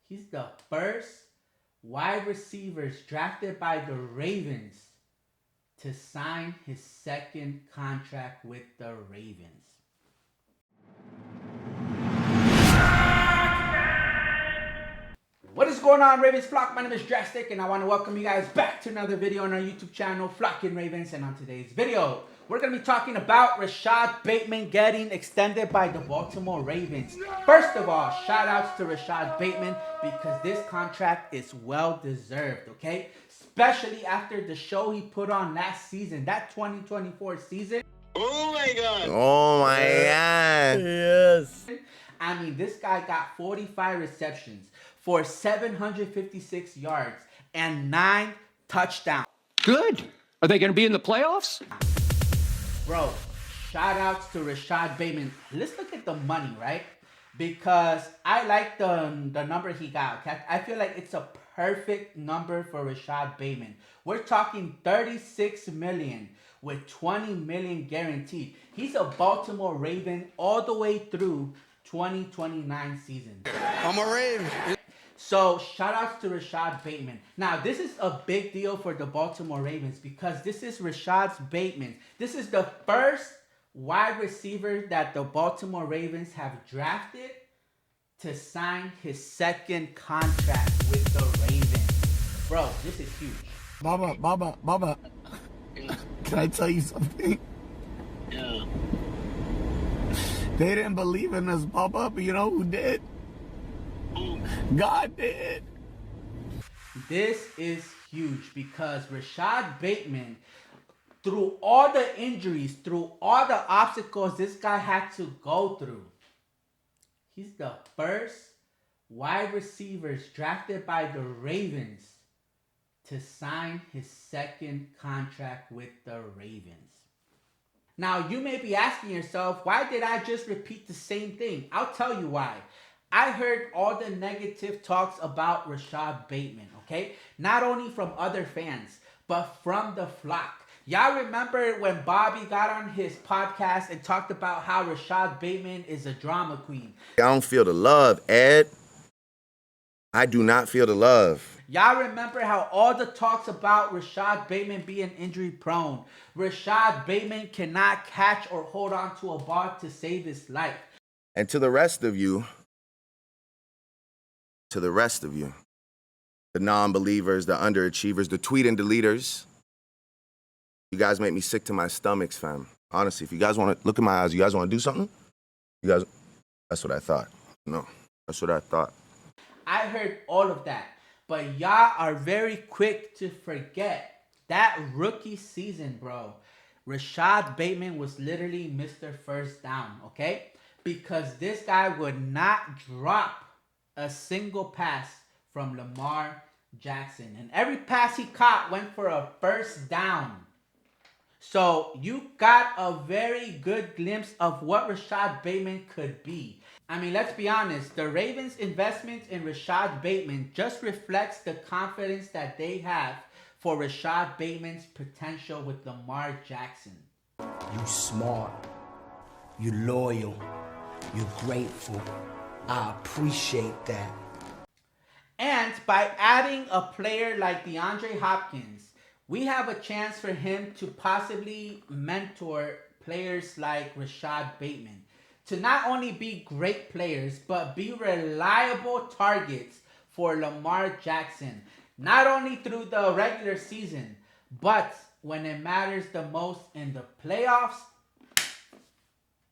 He's the first wide receiver drafted by the Ravens to sign his second contract with the Ravens. What is going on, Ravens flock? My name is Drastic, and I want to welcome you guys back to another video on our YouTube channel, Flocking Ravens. And on today's video, we're going to be talking about Rashod Bateman getting extended by the Baltimore Ravens. First of all, shout outs to Rashod Bateman because this contract is well deserved, okay? Especially after the show he put on last season, that 2024 season. Oh my God. Oh my God. Yes. I mean, this guy got 45 receptions for 756 yards and 9 touchdowns. Good. Are they going to be in the playoffs? Bro, shout outs to Rashod Bateman. Let's look at the money, right? Because I like the number he got. Okay? I feel like it's a perfect number for Rashod Bateman. We're talking $36 million with $20 million guaranteed. He's a Baltimore Raven all the way through 2029 season. I'm a Raven. So, shout outs to Rashod Bateman. Now, this is a big deal for the Baltimore Ravens because this is Rashod Bateman. This is the first wide receiver that the Baltimore Ravens have drafted to sign his second contract with the Ravens. Bro, this is huge. Baba. Can I tell you something? Yeah. They didn't believe in us, Baba, but you know who did? God did. This is huge because Rashod Bateman, through all the injuries, through all the obstacles this guy had to go through, he's the first wide receiver drafted by the Ravens to sign his second contract with the Ravens. Now, you may be asking yourself, why did I just repeat the same thing? I'll tell you why. I heard all the negative talks about Rashod Bateman, okay? Not only from other fans, but from the flock. Y'all remember when Bobby got on his podcast and talked about how Rashod Bateman is a drama queen? I don't feel the love, Ed. I do not feel the love. Y'all remember how all the talks about Rashod Bateman being injury prone? Rashod Bateman cannot catch or hold on to a ball to save his life. And to the rest of you, the non-believers, the underachievers, the tweet and deleters, you guys make me sick to my stomachs, fam. Honestly, if you guys want to look in my eyes, you guys want to do something? You guys, that's what I thought. No, that's what I thought. I heard all of that, but y'all are very quick to forget that rookie season, bro. Rashod Bateman was literally Mr. First Down, okay? Because this guy would not drop a single pass from Lamar Jackson. And every pass he caught went for a first down. So you got a very good glimpse of what Rashod Bateman could be. I mean, let's be honest. The Ravens' investment in Rashod Bateman just reflects the confidence that they have for Rashod Bateman's potential with Lamar Jackson. You smart, you loyal, you grateful. I appreciate that. And by adding a player like DeAndre Hopkins, we have a chance for him to possibly mentor players like Rashod Bateman to not only be great players, but be reliable targets for Lamar Jackson, not only through the regular season, but when it matters the most in the playoffs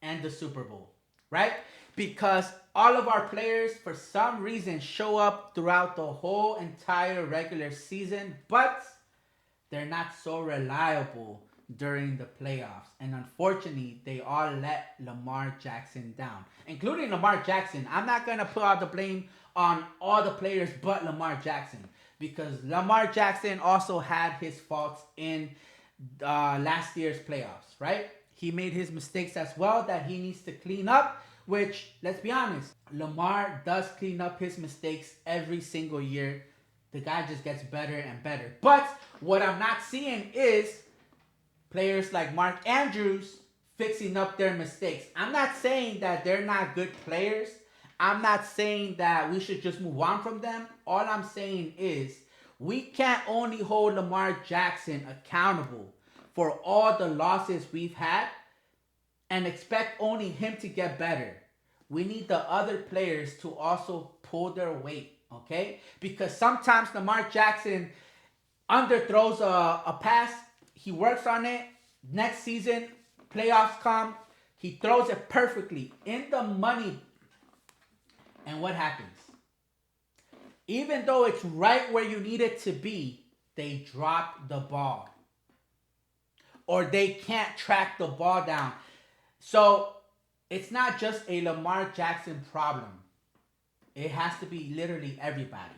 and the Super Bowl, right? Because all of our players, for some reason, show up throughout the whole entire regular season, but they're not so reliable during the playoffs. And unfortunately, they all let Lamar Jackson down, including Lamar Jackson. I'm not going to put all the blame on all the players but Lamar Jackson, because Lamar Jackson also had his faults in last year's playoffs, right? He made his mistakes as well that he needs to clean up, which, let's be honest, Lamar does clean up his mistakes every single year. The guy just gets better and better. But what I'm not seeing is players like Mark Andrews fixing up their mistakes. I'm not saying that they're not good players. I'm not saying that we should just move on from them. All I'm saying is we can't only hold Lamar Jackson accountable for all the losses we've had and expect only him to get better. We need the other players to also pull their weight, okay? Because sometimes Lamar Jackson underthrows a pass, he works on it. Next season, playoffs come, he throws it perfectly in the money. And what happens? Even though it's right where you need it to be, they drop the ball. Or they can't track the ball down. So it's not just a Lamar Jackson problem. It has to be literally everybody.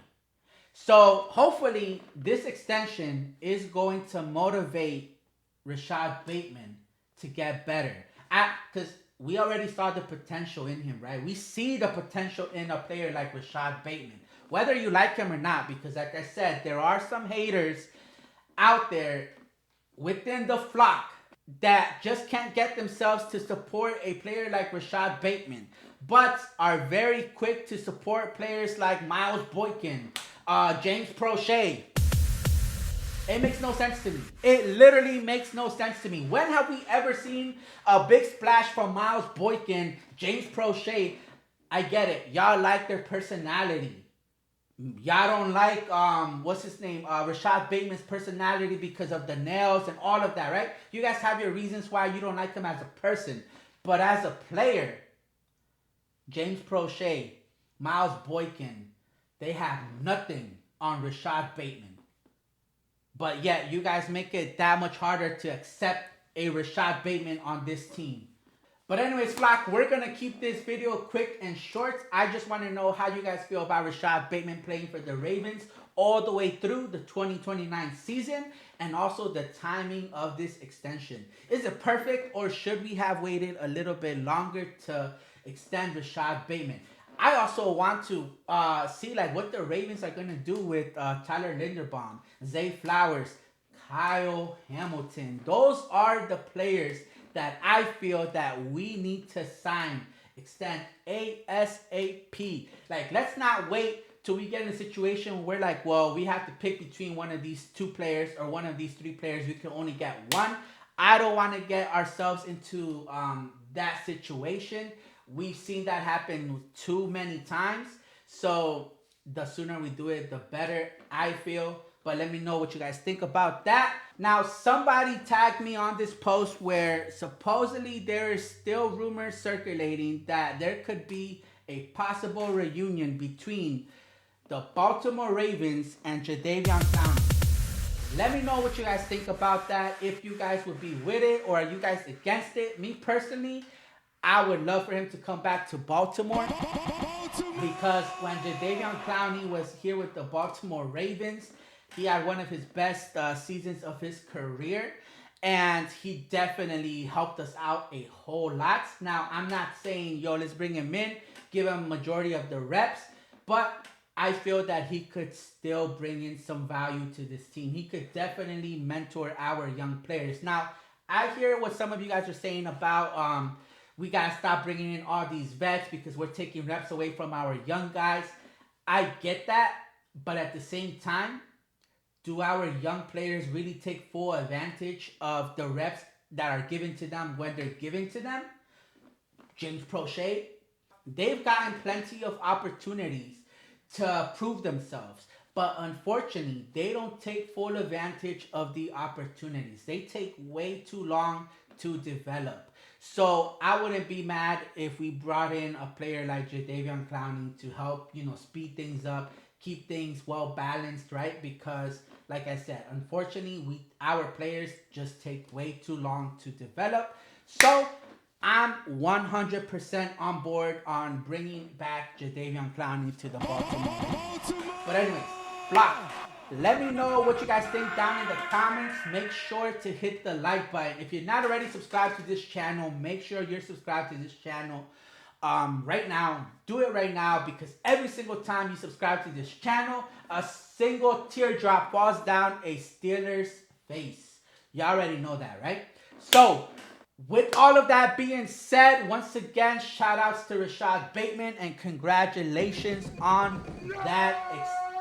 So hopefully this extension is going to motivate Rashod Bateman to get better. Because we already saw the potential in him, right? We see the potential in a player like Rashod Bateman. Whether you like him or not, because like I said, there are some haters out there within the flock that just can't get themselves to support a player like Rashod Bateman, but are very quick to support players like Miles Boykin, James Prochet. It makes no sense to me. It literally makes no sense to me. When have we ever seen a big splash from Miles Boykin, James Prochet? I get it. Y'all like their personality. Y'all don't like, what's his name? Rashod Bateman's personality because of the nails and all of that, right? You guys have your reasons why you don't like him as a person. But as a player, James Prochet, Miles Boykin, they have nothing on Rashod Bateman. But yet, you guys make it that much harder to accept a Rashod Bateman on this team. But anyways, flock, we're going to keep this video quick and short. I just want to know how you guys feel about Rashod Bateman playing for the Ravens all the way through the 2029 season, and also the timing of this extension. Is it perfect, or should we have waited a little bit longer to extend Rashod Bateman? I also want to see like what the Ravens are going to do with Tyler Linderbaum, Zay Flowers, Kyle Hamilton. Those are the players that I feel that we need to sign, extend ASAP. Like, let's not wait till we get in a situation where like, well, we have to pick between one of these two players or one of these three players. We can only get one. I don't want to get ourselves into that situation. We've seen that happen too many times. So the sooner we do it, the better, I feel. But let me know what you guys think about that. Now, somebody tagged me on this post where supposedly there is still rumors circulating that there could be a possible reunion between the Baltimore Ravens and Jadeveon Clowney. Let me know what you guys think about that. If you guys would be with it or are you guys against it. Me personally, I would love for him to come back to Baltimore, because when Jadeveon Clowney was here with the Baltimore Ravens, he had one of his best seasons of his career, and he definitely helped us out a whole lot. Now, I'm not saying, yo, let's bring him in, give him a majority of the reps, but I feel that he could still bring in some value to this team. He could definitely mentor our young players. Now, I hear what some of you guys are saying about we got to stop bringing in all these vets because we're taking reps away from our young guys. I get that, but at the same time, do our young players really take full advantage of the reps that are given to them when they're given to them? James Prochet, they've gotten plenty of opportunities to prove themselves, but unfortunately, they don't take full advantage of the opportunities. They take way too long to develop. So I wouldn't be mad if we brought in a player like Jadeveon Clowney to help, speed things up, keep things well balanced, right? Because, like I said, unfortunately, our players just take way too long to develop. So I'm 100% on board on bringing back Jadeveon Clowney to the Baltimore Ravens. But anyways, flock, let me know what you guys think down in the comments. Make sure to hit the like button. If you're not already subscribed to this channel, make sure you're subscribed to this channel right now. Do it right now, because every single time you subscribe to this channel, a single teardrop falls down a Steelers face. You already know that, right? So With all of that being said, once again, shout outs to Rashod Bateman and congratulations on that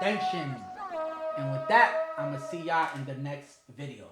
extension. And with that, I'm going to see y'all in the next video.